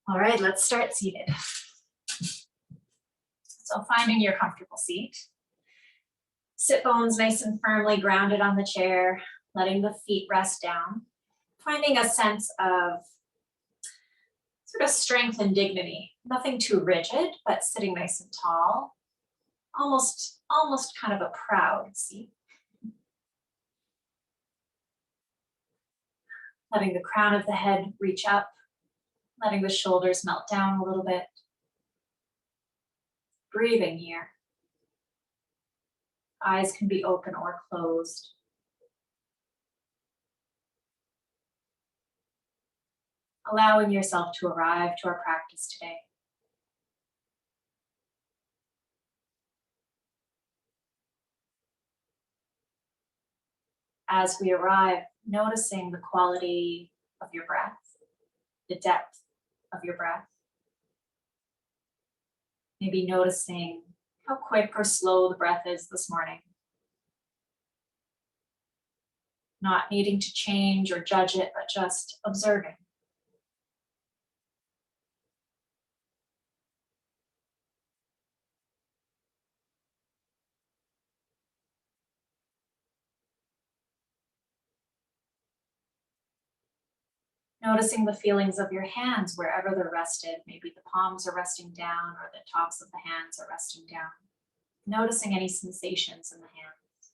All right, let's start seated. So finding your comfortable seat. Sit bones nice and firmly grounded on the chair, letting the feet rest down. Finding a sense of sort of strength and dignity. Nothing too rigid, but sitting nice and tall. Almost kind of a proud seat. Letting the crown of the head reach up, letting the shoulders melt down a little bit. Breathing here. Eyes can be open or closed. Allowing yourself to arrive to our practice today. As we arrive, noticing the quality of your breath, the depth of your breath. Maybe noticing how quick or slow the breath is this morning. Not needing to change or judge it, but just observing. Noticing the feelings of your hands wherever they're rested. Maybe the palms are resting down or the tops of the hands are resting down. Noticing any sensations in the hands.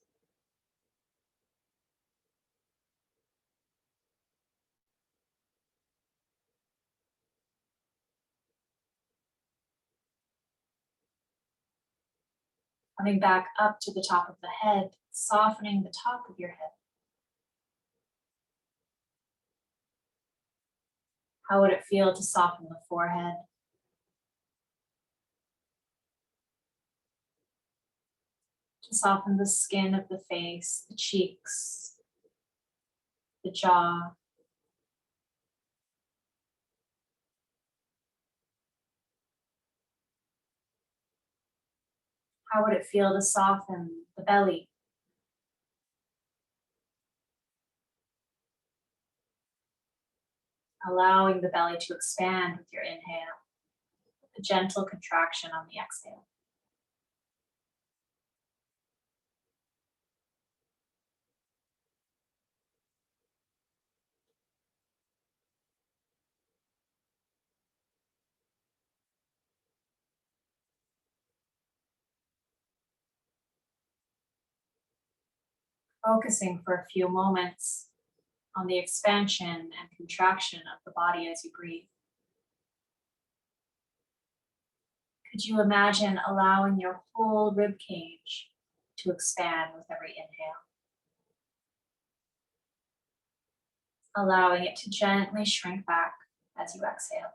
Coming back up to the top of the head, softening the top of your head. How would it feel to soften the forehead? To soften the skin of the face, the cheeks, the jaw. How would it feel to soften the belly? Allowing the belly to expand with your inhale, a gentle contraction on the exhale. Focusing for a few moments on the expansion and contraction of the body as you breathe. Could you imagine allowing your whole rib cage to expand with every inhale? Allowing it to gently shrink back as you exhale.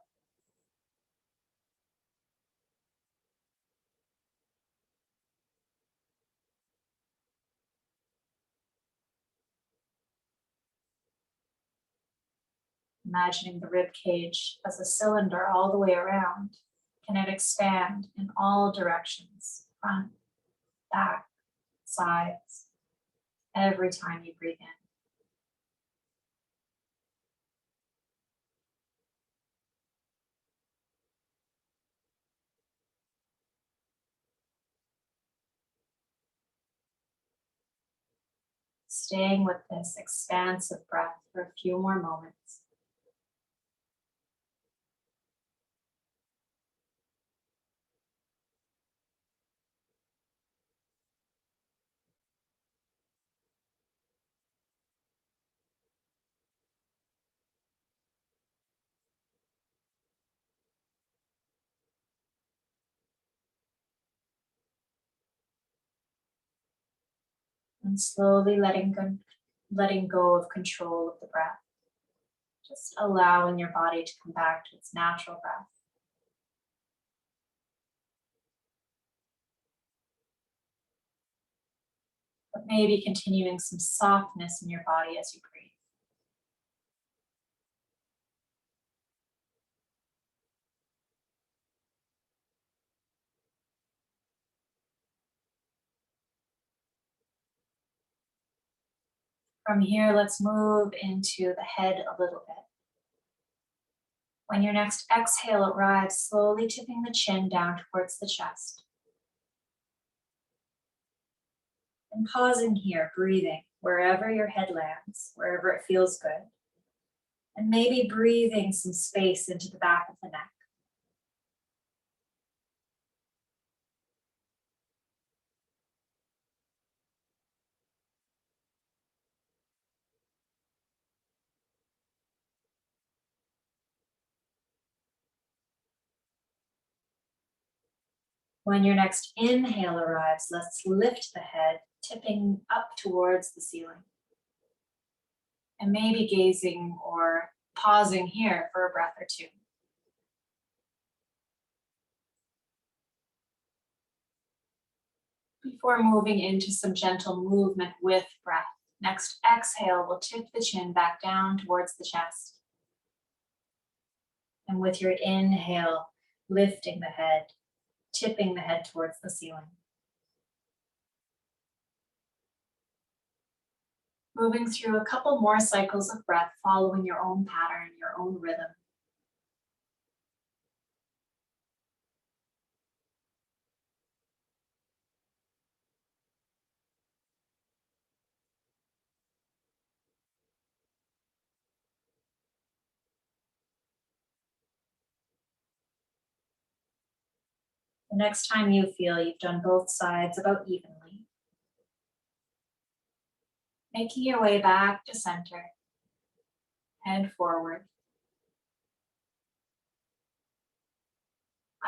Imagining the rib cage as a cylinder all the way around. Can it expand in all directions? Front, back, sides, every time you breathe in. Staying with this expansive breath for a few more moments. And slowly letting go of control of the breath. Just allowing your body to come back to its natural breath. But maybe continuing some softness in your body as you breathe. From here, let's move into the head a little bit. When your next exhale arrives, slowly tipping the chin down towards the chest. And pausing here, breathing wherever your head lands, wherever it feels good. And maybe breathing some space into the back of the neck. When your next inhale arrives, let's lift the head, tipping up towards the ceiling. And maybe gazing or pausing here for a breath or two. Before moving into some gentle movement with breath. Next exhale, we'll tip the chin back down towards the chest. And with your inhale, lifting the head, tipping the head towards the ceiling. Moving through a couple more cycles of breath, following your own pattern, your own rhythm. The next time you feel you've done both sides about evenly, making your way back to center, head forward.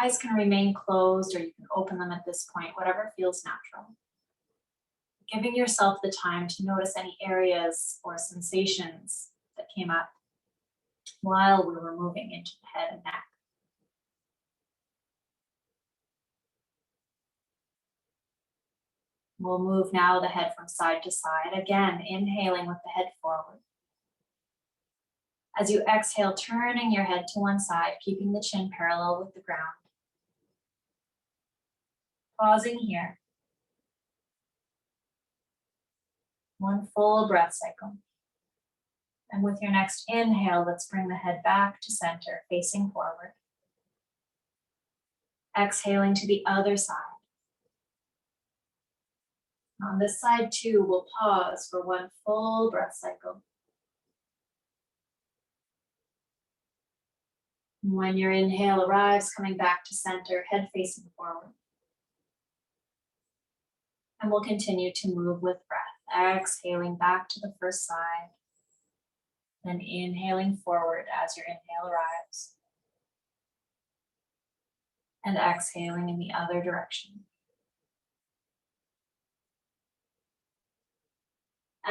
Eyes can remain closed or you can open them at this point, whatever feels natural. Giving yourself the time to notice any areas or sensations that came up while we were moving into the head and neck. We'll move now the head from side to side, again inhaling with the head forward. As you exhale, turning your head to one side, keeping the chin parallel with the ground. Pausing here. One full breath cycle. And with your next inhale, let's bring the head back to center, facing forward. Exhaling to the other side. On this side too, we'll pause for one full breath cycle. When your inhale arrives, coming back to center, head facing forward. And we'll continue to move with breath, exhaling back to the first side, then inhaling forward as your inhale arrives, and exhaling in the other direction.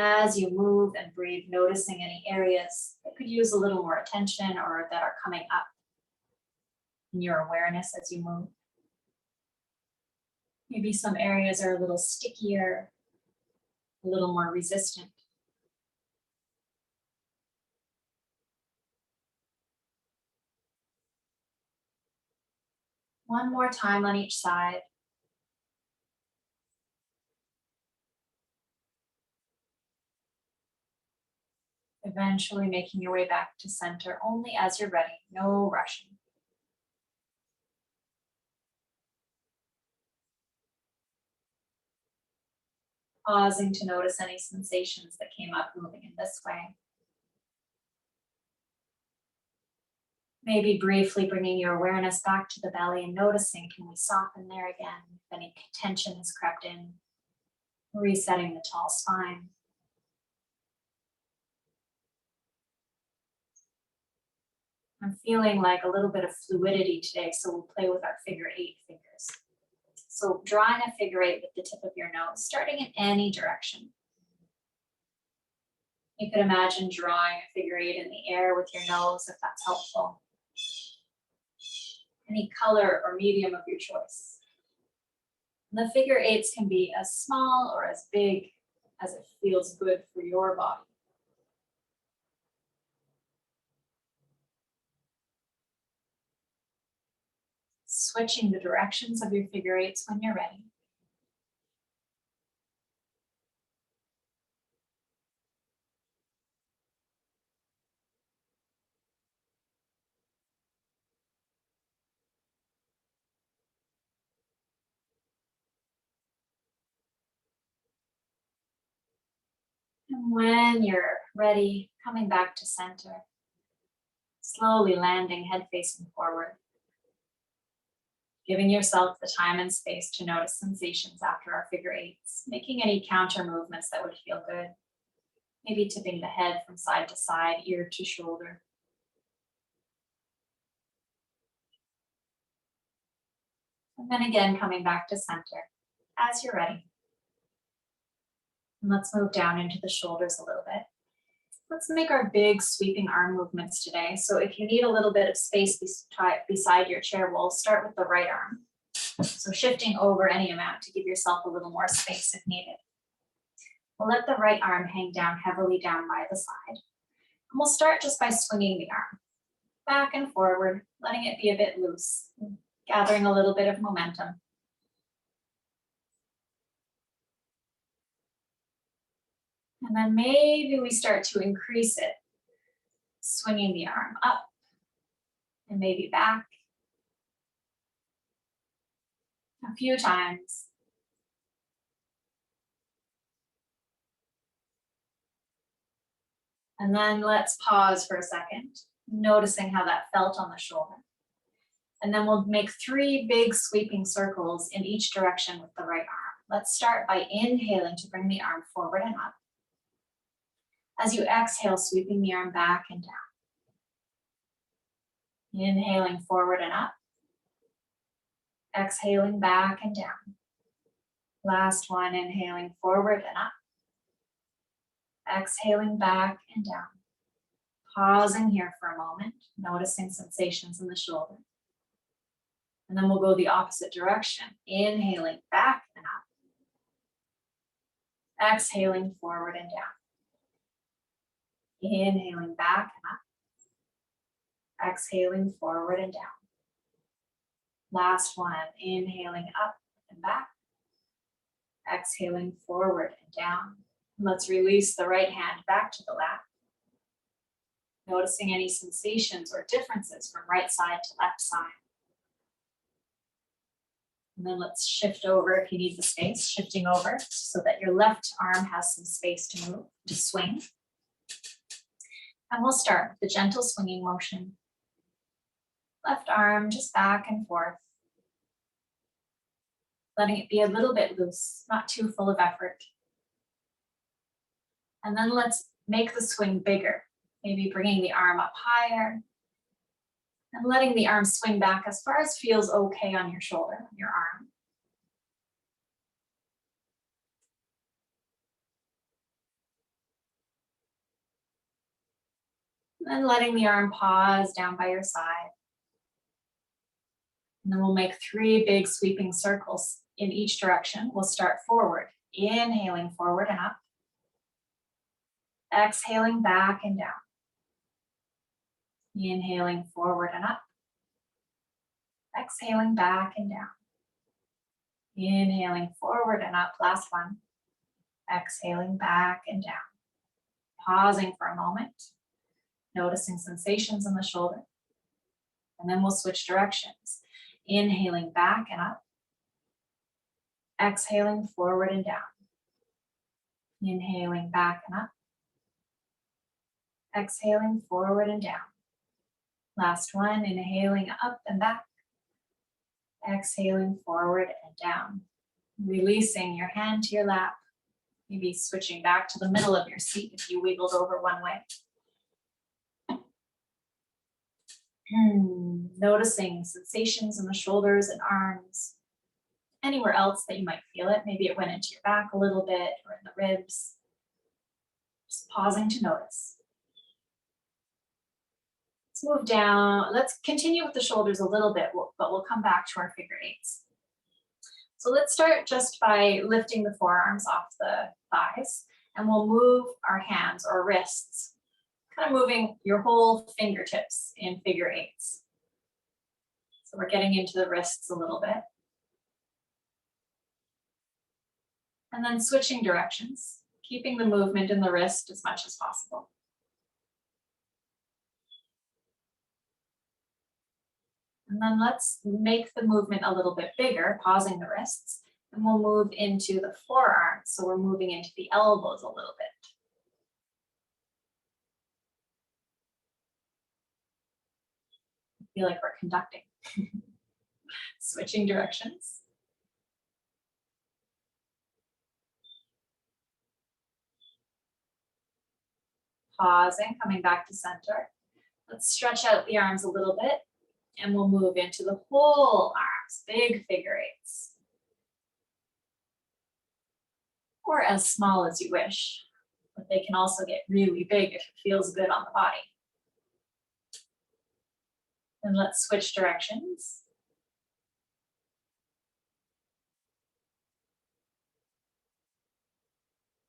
As you move and breathe, noticing any areas that could use a little more attention or that are coming up in your awareness as you move. Maybe some areas are a little stickier, a little more resistant. One more time on each side. Eventually making your way back to center only as you're ready, no rushing. Pausing to notice any sensations that came up moving in this way. Maybe briefly bringing your awareness back to the belly and noticing, can we soften there again if any tension has crept in? Resetting the tall spine. I'm feeling like a little bit of fluidity today, so we'll play with our figure 8 fingers. So drawing a figure 8 with the tip of your nose, starting in any direction. You could imagine drawing a figure 8 in the air with your nose if that's helpful. Any color or medium of your choice. And the figure 8s can be as small or as big as it feels good for your body. Switching the directions of your figure 8s when you're ready. And when you're ready, coming back to center, slowly landing head facing forward, giving yourself the time and space to notice sensations after our figure eights, making any counter movements that would feel good. Maybe tipping the head from side to side, ear to shoulder. And then again, coming back to center as you're ready. And let's move down into the shoulders a little bit. Let's make our big sweeping arm movements today. So if you need a little bit of space beside your chair, we'll start with the right arm. So shifting over any amount to give yourself a little more space if needed. We'll let the right arm hang down heavily down by the side. And we'll start just by swinging the arm back and forward, letting it be a bit loose, gathering a little bit of momentum. And then maybe we start to increase it, swinging the arm up and maybe back a few times. And then let's pause for a second, noticing how that felt on the shoulder. And then we'll make 3 big sweeping circles in each direction with the right arm. Let's start by inhaling to bring the arm forward and up. As you exhale, sweeping the arm back and down. Inhaling forward and up. Exhaling back and down. Last one, inhaling forward and up. Exhaling back and down. Pausing here for a moment, noticing sensations in the shoulder. And then we'll go the opposite direction. Inhaling back and up. Exhaling forward and down. Inhaling back and up. Exhaling forward and down. Last one, inhaling up and back. Exhaling forward and down. Let's release the right hand back to the lap. Noticing any sensations or differences from right side to left side. And then let's shift over if you need the space, shifting over so that your left arm has some space to move, to swing. And we'll start with the gentle swinging motion. Left arm just back and forth. Letting it be a little bit loose, not too full of effort. And then let's make the swing bigger. Maybe bringing the arm up higher. And letting the arm swing back as far as feels okay on your shoulder, on your arm. And then letting the arm pause down by your side. And then we'll make 3 big sweeping circles in each direction. We'll start forward, inhaling forward and up. Exhaling back and down. Inhaling forward and up. Exhaling back and down. Inhaling forward and up, last one. Exhaling back and down. Pausing for a moment, noticing sensations in the shoulder. And then we'll switch directions. Inhaling back and up. Exhaling forward and down. Inhaling back and up. Exhaling forward and down. Last one, inhaling up and back. Exhaling forward and down. Releasing your hand to your lap. Maybe switching back to the middle of your seat if you wiggled over one way. Noticing sensations in the shoulders and arms. Anywhere else that you might feel it. Maybe it went into your back a little bit or in the ribs. Just pausing to notice. Let's move down. Let's continue with the shoulders a little bit, but we'll come back to our figure eights. So let's start just by lifting the forearms off the thighs, and we'll move our hands or wrists, kind of moving your whole fingertips in figure eights. So we're getting into the wrists a little bit. And then switching directions, keeping the movement in the wrist as much as possible. And then let's make the movement a little bit bigger, pausing the wrists, and we'll move into the forearms. So we're moving into the elbows a little bit. Feel like we're conducting. Switching directions. Pausing, coming back to center. Let's stretch out the arms a little bit and we'll move into the whole arms, big figure eights. Or as small as you wish, but they can also get really big if it feels good on the body. And let's switch directions.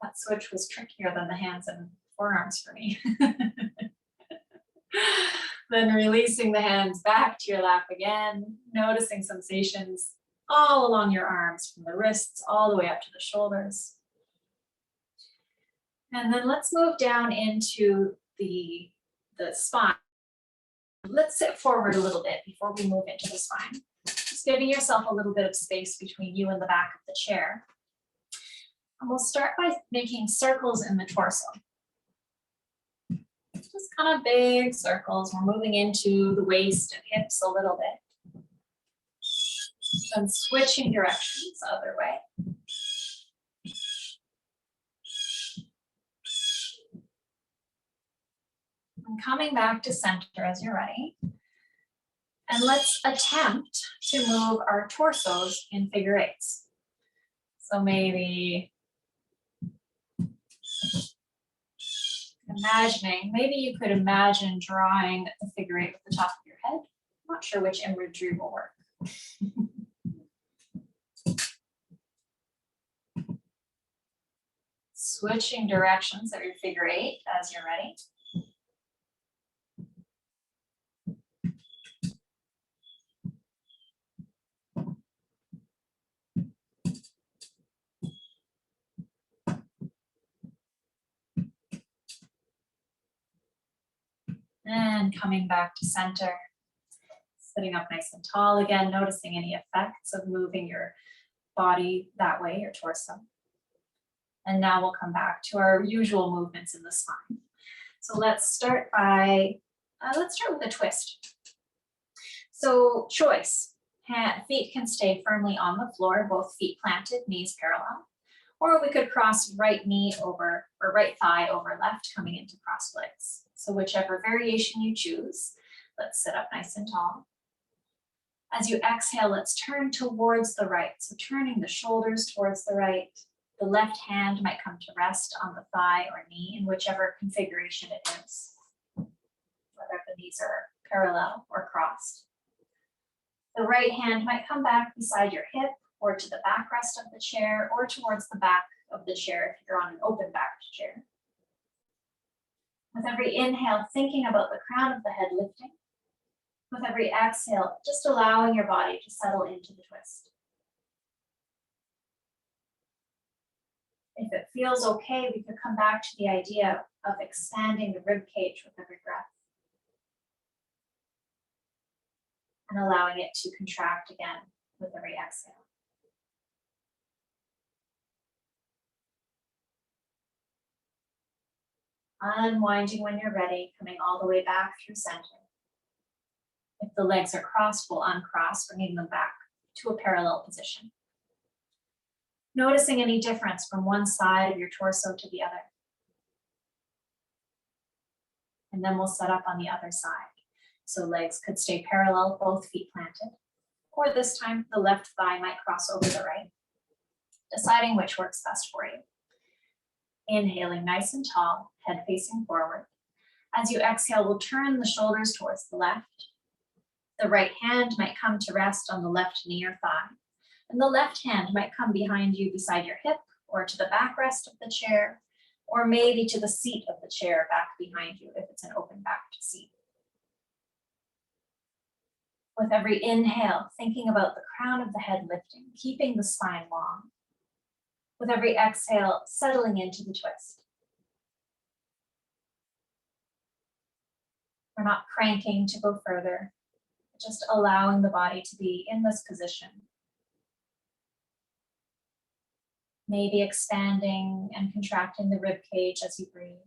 That switch was trickier than the hands and forearms for me. Then releasing the hands back to your lap again, noticing sensations all along your arms, from the wrists all the way up to the shoulders. And then let's move down into the spine. Let's sit forward a little bit before we move into the spine. Just giving yourself a little bit of space between you and the back of the chair. And we'll start by making circles in the torso. Just kind of big circles. We're moving into the waist and hips a little bit. And switching directions other way. And coming back to center as you're ready. And let's attempt to move our torsos in figure eights. So maybe maybe you could imagine drawing the figure eight at the top of your head. I'm not sure which imagery will work. Switching directions of your figure eight as you're ready. And coming back to center, sitting up nice and tall again, noticing any effects of moving your body that way, your torso. And now we'll come back to our usual movements in the spine. So let's start with a twist. So choice, feet can stay firmly on the floor, both feet planted, knees parallel. Or we could cross right knee over, or right thigh over left, coming into crossed legs. So whichever variation you choose, let's sit up nice and tall. As you exhale, let's turn towards the right. So turning the shoulders towards the right. The left hand might come to rest on the thigh or knee in whichever configuration it is, whether the knees are parallel or crossed. The right hand might come back beside your hip or to the backrest of the chair or towards the back of the chair if you're on an open backed chair. With every inhale, thinking about the crown of the head lifting. With every exhale, just allowing your body to settle into the twist. If it feels okay, we could come back to the idea of expanding the rib cage with every breath. And allowing it to contract again with every exhale. Unwinding when you're ready, coming all the way back through center. If the legs are crossed, we'll uncross, bringing them back to a parallel position. Noticing any difference from one side of your torso to the other. And then we'll set up on the other side. So legs could stay parallel, both feet planted. Or this time, the left thigh might cross over the right. Deciding which works best for you. Inhaling nice and tall, head facing forward. As you exhale, we'll turn the shoulders towards the left. The right hand might come to rest on the left knee or thigh. And the left hand might come behind you beside your hip or to the backrest of the chair, or maybe to the seat of the chair back behind you if it's an open backed seat. With every inhale, thinking about the crown of the head lifting, keeping the spine long. With every exhale, settling into the twist. We're not cranking to go further, just allowing the body to be in this position. Maybe expanding and contracting the rib cage as you breathe.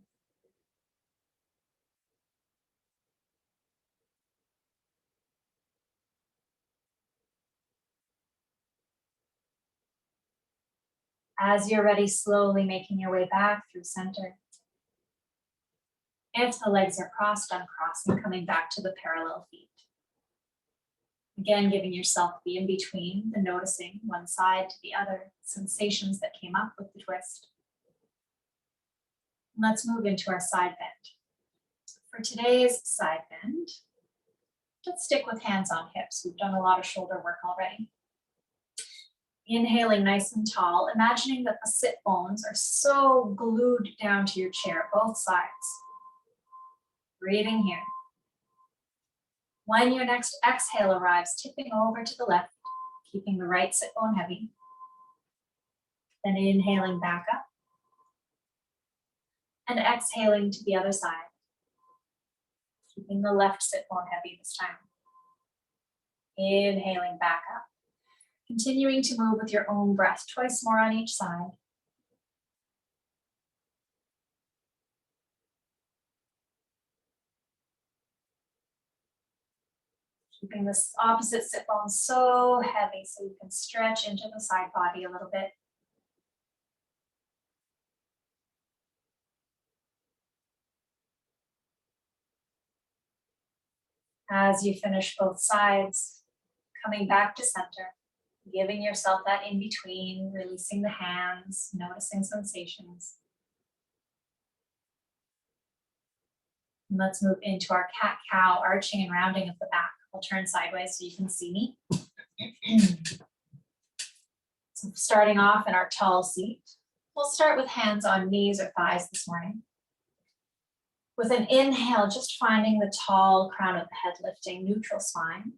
As you're ready, slowly making your way back through center. If the legs are crossed, uncrossing, coming back to the parallel feet. Again, giving yourself the in-between, the noticing one side to the other, sensations that came up with the twist. Let's move into our side bend. For today's side bend, let's stick with hands on hips. We've done a lot of shoulder work already. Inhaling nice and tall, imagining that the sit bones are so glued down to your chair, both sides. Breathing here. When your next exhale arrives, tipping over to the left, keeping the right sit bone heavy. Then inhaling back up. And exhaling to the other side. Keeping the left sit bone heavy this time. Inhaling back up. Continuing to move with your own breath, twice more on each side. Keeping this opposite sit bone so heavy so you can stretch into the side body a little bit. As you finish both sides, coming back to center, giving yourself that in between, releasing the hands, noticing sensations. And let's move into our cat-cow, arching and rounding of the back. I'll turn sideways so you can see me. So starting off in our tall seat, we'll start with hands on knees or thighs this morning. With an inhale, just finding the tall crown of the head lifting, neutral spine.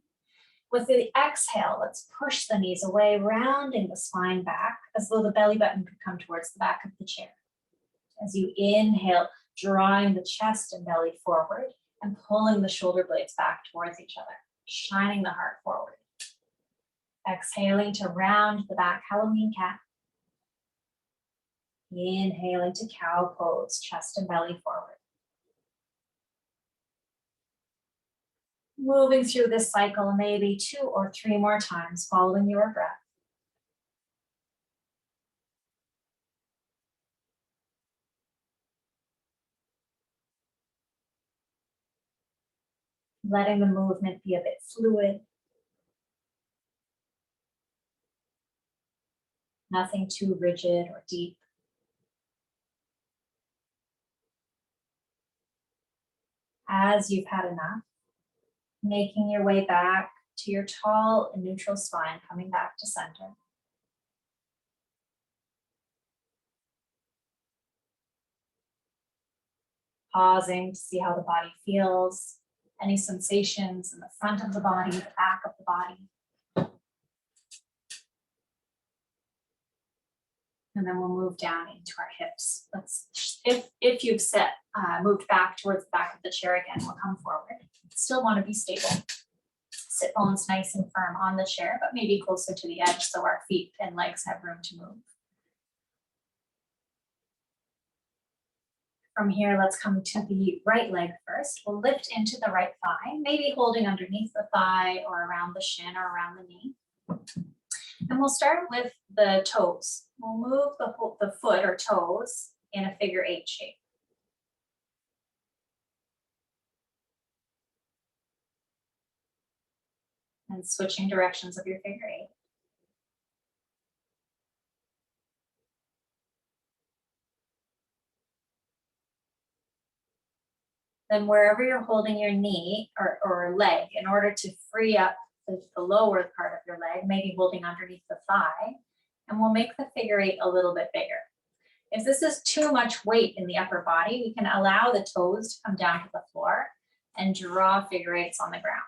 With the exhale, let's push the knees away, rounding the spine back as though the belly button could come towards the back of the chair. As you inhale, drawing the chest and belly forward and pulling the shoulder blades back towards each other, shining the heart forward. Exhaling to round the back, Halloween cat. Inhaling to cow pose, chest and belly forward. Moving through this cycle maybe 2 or 3 more times, following your breath. Letting the movement be a bit fluid. Nothing too rigid or deep. As you've had enough, making your way back to your tall and neutral spine, coming back to center. Pausing to see how the body feels, any sensations in the front of the body, the back of the body. And then we'll move down into our hips. If you've moved back towards the back of the chair again, we'll come forward. Still want to be stable. Sit bones nice and firm on the chair, but maybe closer to the edge so our feet and legs have room to move. From here, let's come to the right leg first. We'll lift into the right thigh, maybe holding underneath the thigh or around the shin or around the knee. And we'll start with the toes. We'll move the foot or toes in a figure 8 shape. And switching directions of your figure 8. Then wherever you're holding your knee or leg, in order to free up the lower part of your leg, maybe holding underneath the thigh, and we'll make the figure 8 a little bit bigger. If this is too much weight in the upper body, we can allow the toes to come down to the floor and draw figure 8s on the ground.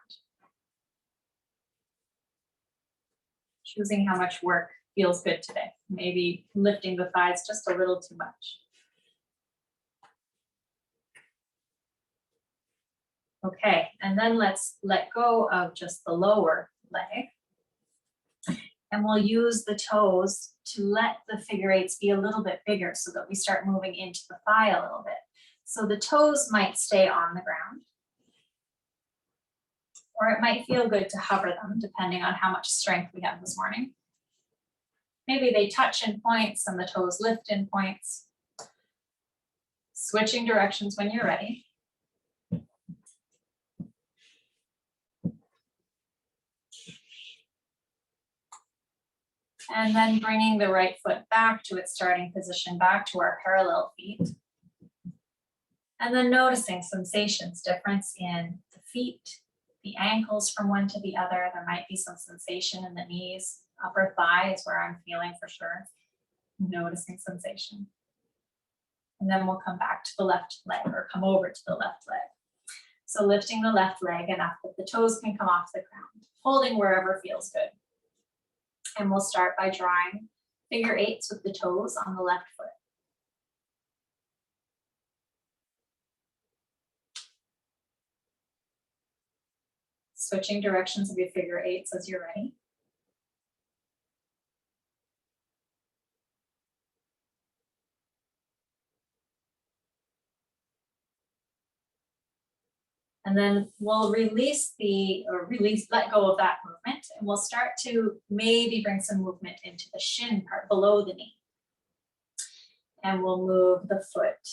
Choosing how much work feels good today. Maybe lifting the thighs just a little too much. Okay, and then let's let go of just the lower leg. And we'll use the toes to let the figure 8s be a little bit bigger so that we start moving into the thigh a little bit. So the toes might stay on the ground. Or it might feel good to hover them depending on how much strength we have this morning. Maybe they touch in points and the toes lift in points. Switching directions when you're ready. And then bringing the right foot back to its starting position, back to our parallel feet. And then noticing sensations, difference in the feet, the ankles from one to the other. There might be some sensation in the knees, upper thigh is where I'm feeling for sure. Noticing sensation. And then we'll come back to the left leg or come over to the left leg. So lifting the left leg enough that the toes can come off the ground, holding wherever feels good. And we'll start by drawing figure eights with the toes on the left foot. Switching directions of your figure eights as you're ready. And then we'll let go of that movement, and we'll start to maybe bring some movement into the shin part below the knee. And we'll move the foot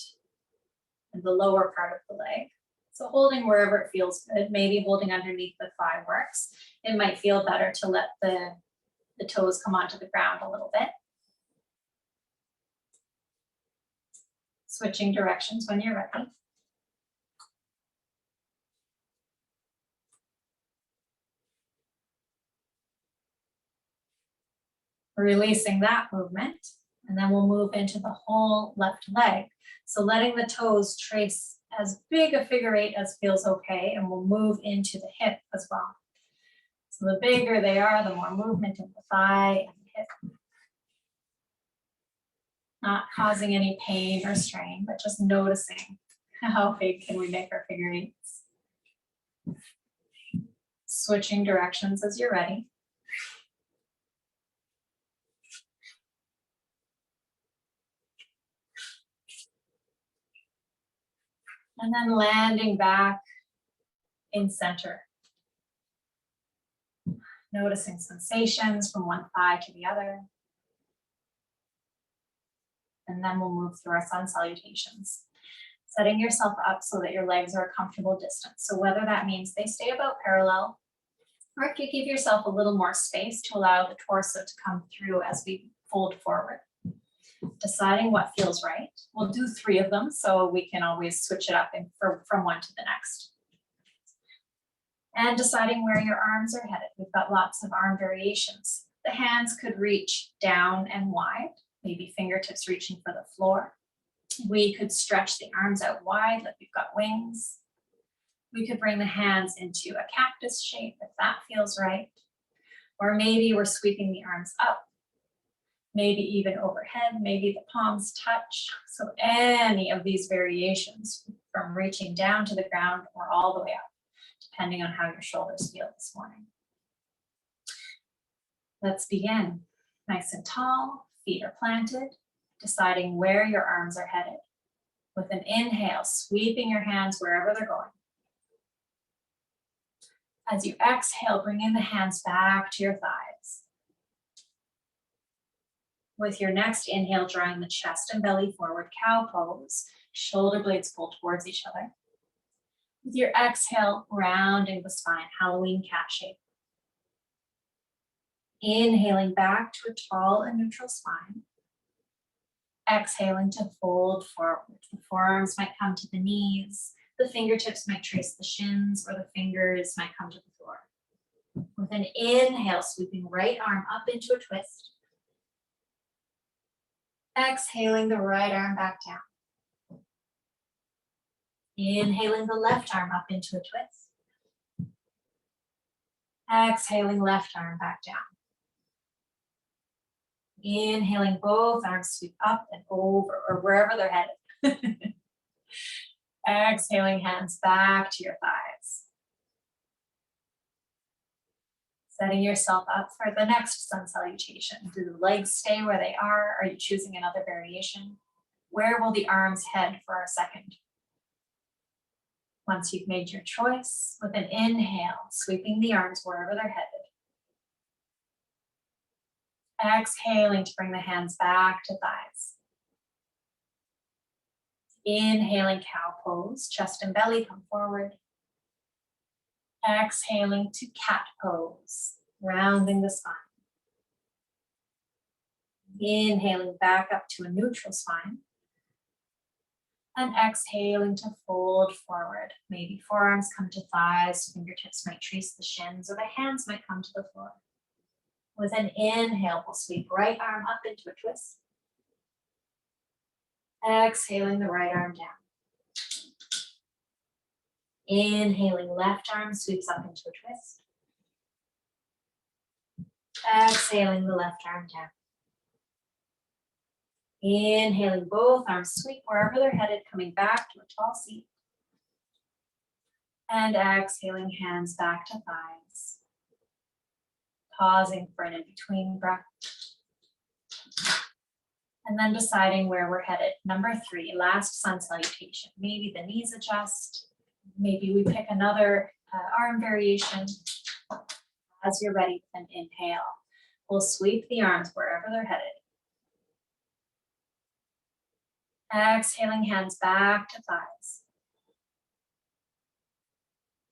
and the lower part of the leg. So holding wherever it feels good, maybe holding underneath the thigh works. It might feel better to let the toes come onto the ground a little bit. Switching directions when you're ready. Releasing that movement, and then we'll move into the whole left leg. So letting the toes trace as big a figure eight as feels okay, and we'll move into the hip as well. So the bigger they are, the more movement in the thigh and the hip. Not causing any pain or strain, but just noticing how big can we make our figure eights. Switching directions as you're ready. And then landing back in center. Noticing sensations from one thigh to the other. And then we'll move through our sun salutations. Setting yourself up so that your legs are a comfortable distance. So whether that means they stay about parallel, or if you give yourself a little more space to allow the torso to come through as we fold forward. Deciding what feels right. We'll do 3 of them, so we can always switch it up from one to the next. And deciding where your arms are headed. We've got lots of arm variations. The hands could reach down and wide, maybe fingertips reaching for the floor. We could stretch the arms out wide like we've got wings. We could bring the hands into a cactus shape if that feels right. Or maybe we're sweeping the arms up. Maybe even overhead, maybe the palms touch. So any of these variations from reaching down to the ground or all the way up, depending on how your shoulders feel this morning. Let's begin. Nice and tall, feet are planted, deciding where your arms are headed. With an inhale, sweeping your hands wherever they're going. As you exhale, bringing the hands back to your thighs. With your next inhale, drawing the chest and belly forward, cow pose, shoulder blades pull towards each other. With your exhale, rounding the spine, Halloween cat shape. Inhaling back to a tall and neutral spine. Exhaling to fold forward. The forearms might come to the knees. The fingertips might trace the shins, or the fingers might come to the floor. With an inhale, sweeping right arm up into a twist. Exhaling the right arm back down. Inhaling the left arm up into a twist. Exhaling left arm back down. Inhaling both arms, sweep up and over or wherever they're headed. Exhaling hands back to your thighs. Setting yourself up for the next sun salutation. Do the legs stay where they are? Are you choosing another variation? Where will the arms head for our second? Once you've made your choice, with an inhale, sweeping the arms wherever they're headed. Exhaling to bring the hands back to thighs. Inhaling cow pose, chest and belly come forward. Exhaling to cat pose, rounding the spine. Inhaling back up to a neutral spine. And exhaling to fold forward. Maybe forearms come to thighs, fingertips might trace the shins, or the hands might come to the floor. With an inhale, we'll sweep right arm up into a twist. Exhaling the right arm down. Inhaling, left arm sweeps up into a twist. Exhaling the left arm down. Inhaling, both arms sweep wherever they're headed, coming back to a tall seat. And exhaling, hands back to thighs. Pausing for an in-between breath. And then deciding where we're headed. Number 3, last sun salutation. Maybe the knees adjust. Maybe we pick another arm variation. As you're ready with an inhale, we'll sweep the arms wherever they're headed. Exhaling, hands back to thighs.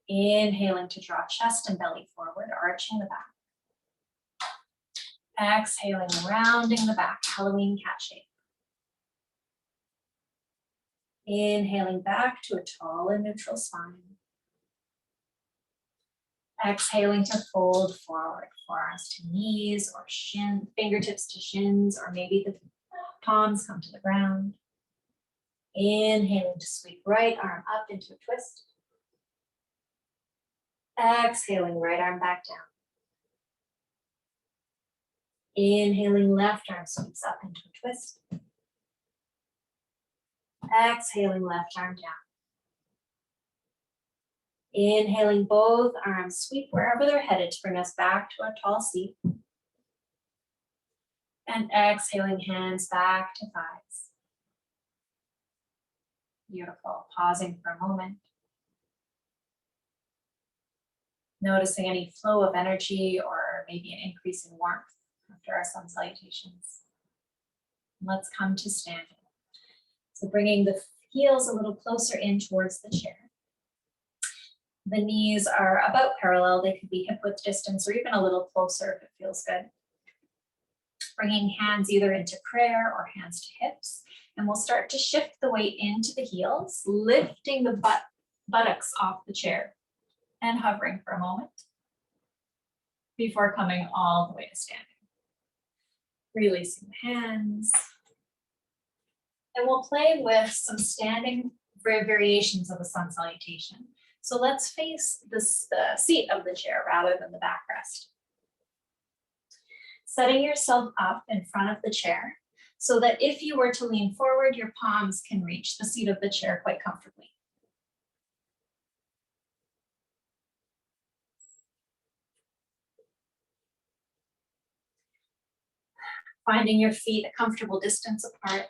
Inhaling to draw chest and belly forward, arching the back. Exhaling, rounding the back, Halloween cat shape. Inhaling back to a tall and neutral spine. Exhaling to fold forward, forearms to knees or shin, fingertips to shins, or maybe the palms come to the ground. Inhaling to sweep right arm up into a twist. Exhaling, right arm back down. Inhaling, left arm sweeps up into a twist. Exhaling, left arm down. Inhaling, both arms sweep wherever they're headed to bring us back to a tall seat. And exhaling, hands back to thighs. Beautiful. Pausing for a moment. Noticing any flow of energy or maybe an increase in warmth after our sun salutations. Let's come to standing. So bringing the heels a little closer in towards the chair. The knees are about parallel. They could be hip width distance or even a little closer if it feels good. Bringing hands either into prayer or hands to hips. And we'll start to shift the weight into the heels, lifting the buttocks off the chair and hovering for a moment before coming all the way to standing. Releasing the hands. And we'll play with some standing variations of the sun salutation. So let's face the seat of the chair rather than the backrest. Setting yourself up in front of the chair so that if you were to lean forward, your palms can reach the seat of the chair quite comfortably. Finding your feet a comfortable distance apart.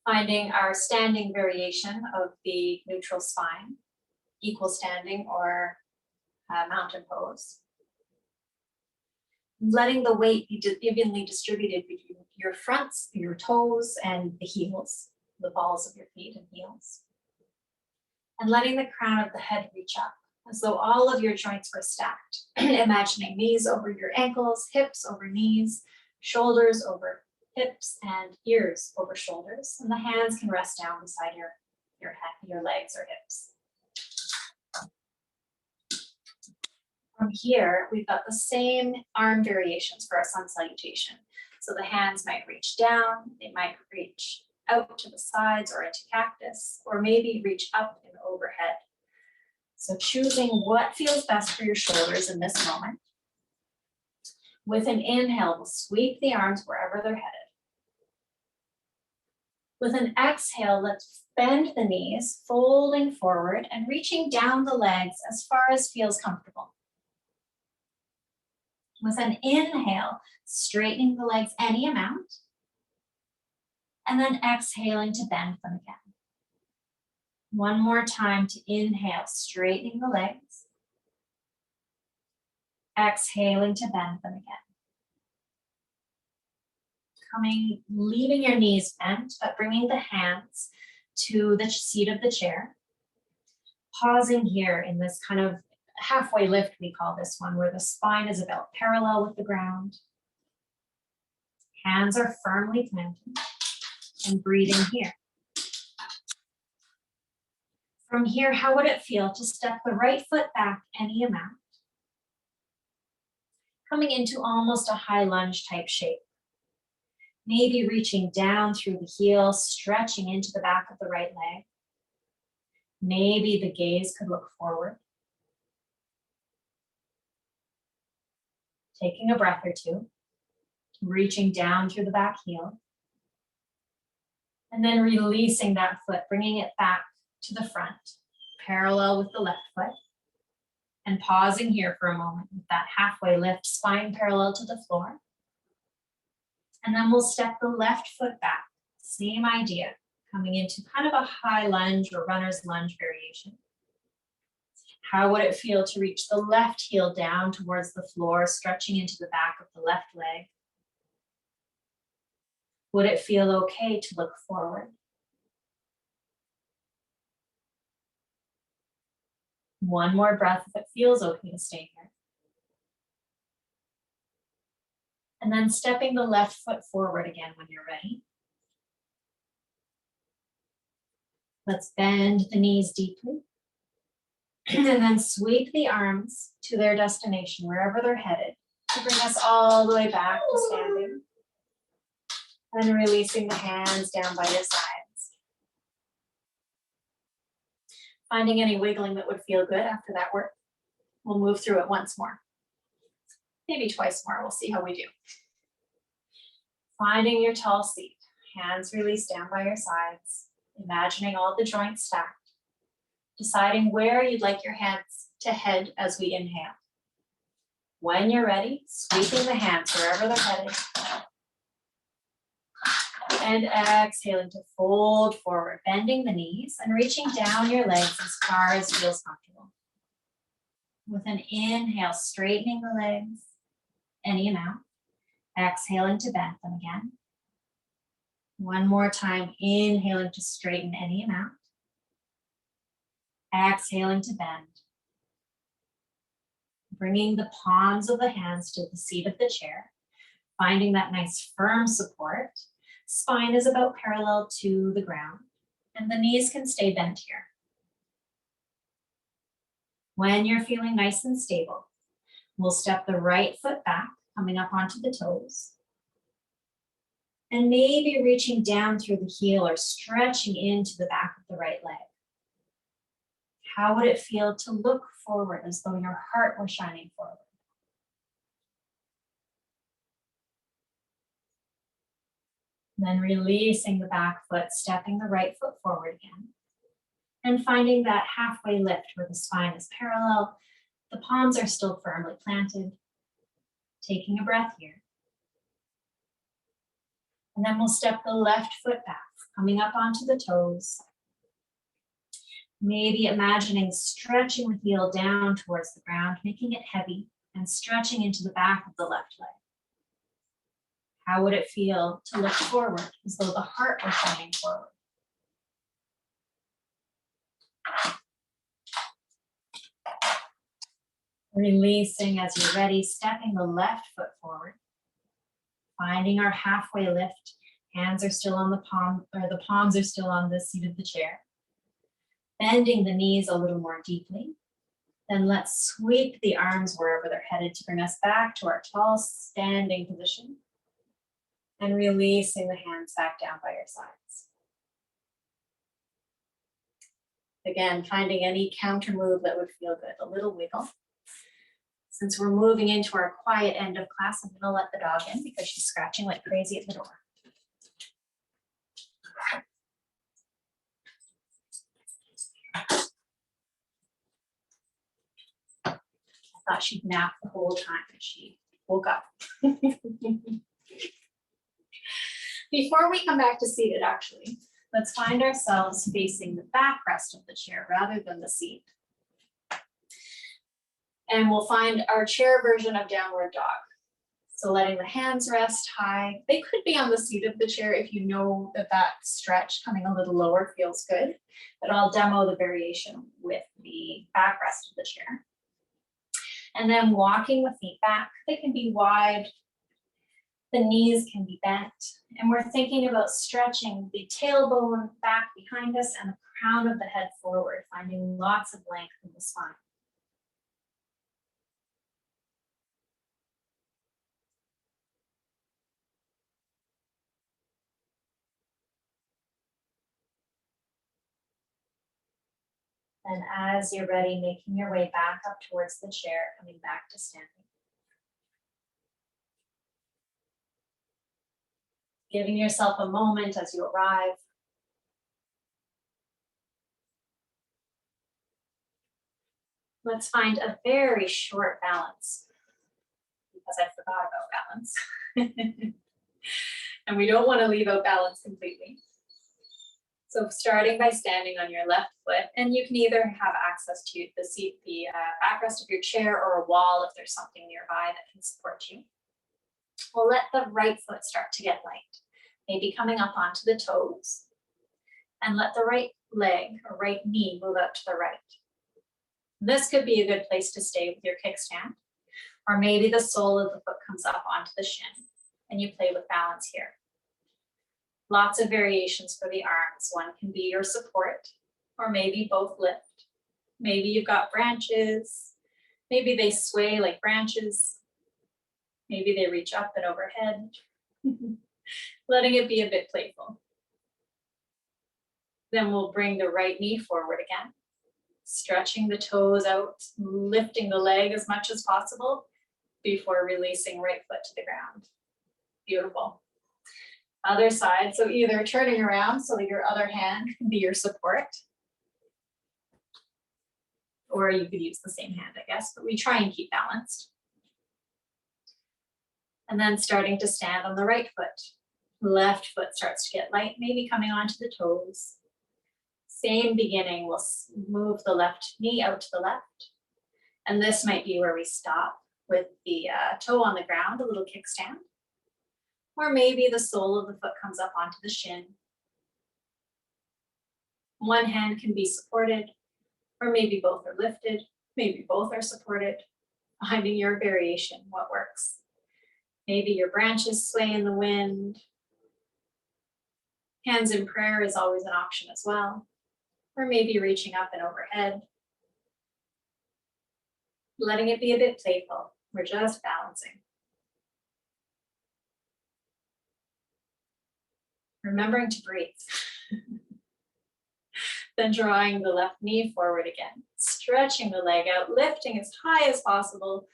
Finding our standing variation of the neutral spine, equal standing or mountain pose. Letting the weight be evenly distributed between your fronts, your toes, and the heels, the balls of your feet and heels. And letting the crown of the head reach up, as though all of your joints were stacked. Imagining knees over your ankles, hips over knees, shoulders over hips, and ears over shoulders. And the hands can rest down beside your legs or hips. From here, we've got the same arm variations for our sun salutation. So the hands might reach down, they might reach out to the sides or into cactus, or maybe reach up and overhead. So choosing what feels best for your shoulders in this moment. With an inhale, we'll sweep the arms wherever they're headed. With an exhale, let's bend the knees, folding forward and reaching down the legs as far as feels comfortable. With an inhale, straightening the legs any amount, and then exhaling to bend them again. One more time to inhale, straightening the legs. Exhaling to bend them again. Leaving your knees bent, but bringing the hands to the seat of the chair. Pausing here in this kind of halfway lift, we call this one, where the spine is about parallel with the ground. Hands are firmly planted and breathing here. From here, how would it feel to step the right foot back any amount? Coming into almost a high lunge type shape. Maybe reaching down through the heel, stretching into the back of the right leg. Maybe the gaze could look forward. Taking a breath or two, reaching down through the back heel. And then releasing that foot, bringing it back to the front, parallel with the left foot. And pausing here for a moment with that halfway lift, spine parallel to the floor. And then we'll step the left foot back, same idea, coming into kind of a high lunge or runner's lunge variation. How would it feel to reach the left heel down towards the floor, stretching into the back of the left leg? Would it feel okay to look forward? One more breath if it feels okay to stay here. And then stepping the left foot forward again when you're ready. Let's bend the knees deeply. And then sweep the arms to their destination, wherever they're headed, to bring us all the way back to standing. And releasing the hands down by your sides. Finding any wiggling that would feel good after that work. We'll move through it once more. Maybe twice more, we'll see how we do. Finding your tall seat, hands released down by your sides, imagining all the joints stacked, deciding where you'd like your hands to head as we inhale. When you're ready, sweeping the hands wherever they're headed. And exhaling to fold forward, bending the knees and reaching down your legs as far as feels comfortable. With an inhale, straightening the legs, any amount. Exhaling to bend them again. One more time, inhaling to straighten any amount. Exhaling to bend. Bringing the palms of the hands to the seat of the chair, finding that nice firm support. Spine is about parallel to the ground, and the knees can stay bent here. When you're feeling nice and stable, we'll step the right foot back, coming up onto the toes. And maybe reaching down through the heel or stretching into the back of the right leg. How would it feel to look forward as though your heart were shining forward? Then releasing the back foot, stepping the right foot forward again. And finding that halfway lift where the spine is parallel, the palms are still firmly planted. Taking a breath here. And then we'll step the left foot back, coming up onto the toes. Maybe imagining stretching the heel down towards the ground, making it heavy and stretching into the back of the left leg. How would it feel to look forward as though the heart were shining forward? Releasing as you're ready, stepping the left foot forward. Finding our halfway lift. Hands are still on the palm, or the palms are still on the seat of the chair. Bending the knees a little more deeply. Then let's sweep the arms wherever they're headed to bring us back to our tall standing position. And releasing the hands back down by your sides. Again, finding any counter move that would feel good, a little wiggle. Since we're moving into our quiet end of class, I'm gonna let the dog in because she's scratching like crazy at the door. I thought she'd nap the whole time, but she woke up. Before we come back to seated, actually, let's find ourselves facing the backrest of the chair rather than the seat. And we'll find our chair version of downward dog. So letting the hands rest high. They could be on the seat of the chair if you know that that stretch coming a little lower feels good. But I'll demo the variation with the backrest of the chair. And then walking the feet back. They can be wide. The knees can be bent. And we're thinking about stretching the tailbone back behind us and the crown of the head forward, finding lots of length in the spine. And as you're ready, making your way back up towards the chair, coming back to standing. Giving yourself a moment as you arrive. Let's find a very short balance, because I forgot about balance. And we don't want to leave out balance completely. So starting by standing on your left foot, and you can either have access to the seat, the backrest of your chair, or a wall if there's something nearby that can support you. We'll let the right foot start to get light, maybe coming up onto the toes, and let the right leg or right knee move out to the right. This could be a good place to stay with your kickstand, or maybe the sole of the foot comes up onto the shin and you play with balance here. Lots of variations for the arms. One can be your support, or maybe both lift. Maybe you've got branches. Maybe they sway like branches. Maybe they reach up and overhead. Letting it be a bit playful. Then we'll bring the right knee forward again, stretching the toes out, lifting the leg as much as possible before releasing right foot to the ground. Beautiful. Other side, so either turning around so that your other hand can be your support, or you could use the same hand, I guess, but we try and keep balanced. And then starting to stand on the right foot. Left foot starts to get light, maybe coming onto the toes. Same beginning, we'll move the left knee out to the left. And this might be where we stop with the toe on the ground, a little kickstand. Or maybe the sole of the foot comes up onto the shin. One hand can be supported, or maybe both are lifted, maybe both are supported, finding your variation, what works. Maybe your branches sway in the wind. Hands in prayer is always an option as well. Or maybe reaching up and overhead. Letting it be a bit playful. We're just balancing. Remembering to breathe. Then drawing the left knee forward again, stretching the leg out, lifting as high as possible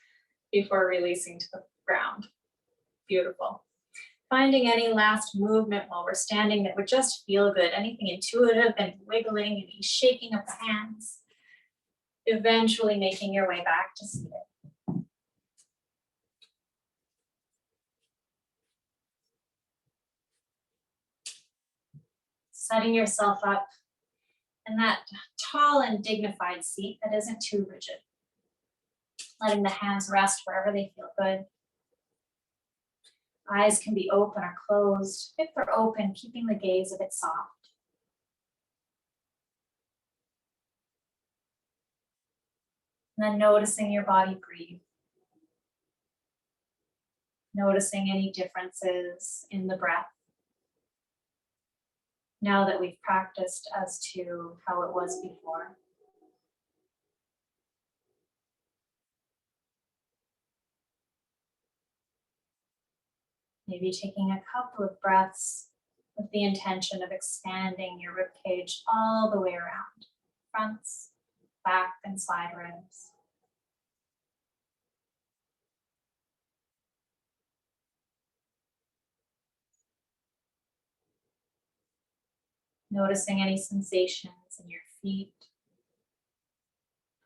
before releasing to the ground. Beautiful. Finding any last movement while we're standing that would just feel good, anything intuitive and wiggling, any shaking of the hands. Eventually making your way back to seated. Setting yourself up in that tall and dignified seat that isn't too rigid. Letting the hands rest wherever they feel good. Eyes can be open or closed. If they're open, keeping the gaze a bit soft. And then noticing your body breathe. Noticing any differences in the breath. Now that we've practiced as to how it was before. Maybe taking a couple of breaths with the intention of expanding your rib cage all the way around. Fronts, back, and side ribs. Noticing any sensations in your feet,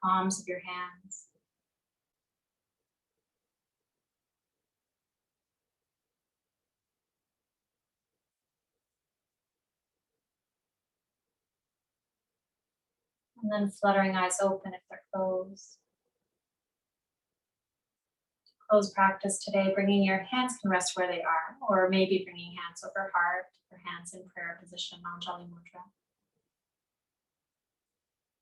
palms of your hands. And then fluttering eyes open if they're closed. close practice today, bringing your hands can rest where they are, or maybe bringing hands over heart or hands in prayer position, Anjali Mudra.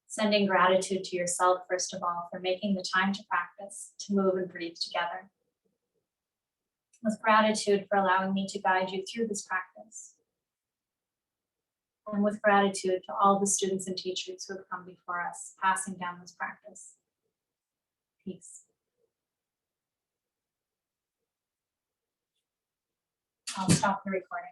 Sending gratitude to yourself, first of all, for making the time to practice, to move and breathe together. With gratitude for allowing me to guide you through this practice. And with gratitude to all the students and teachers who have come before us, passing down this practice. Peace. I'll stop the recording.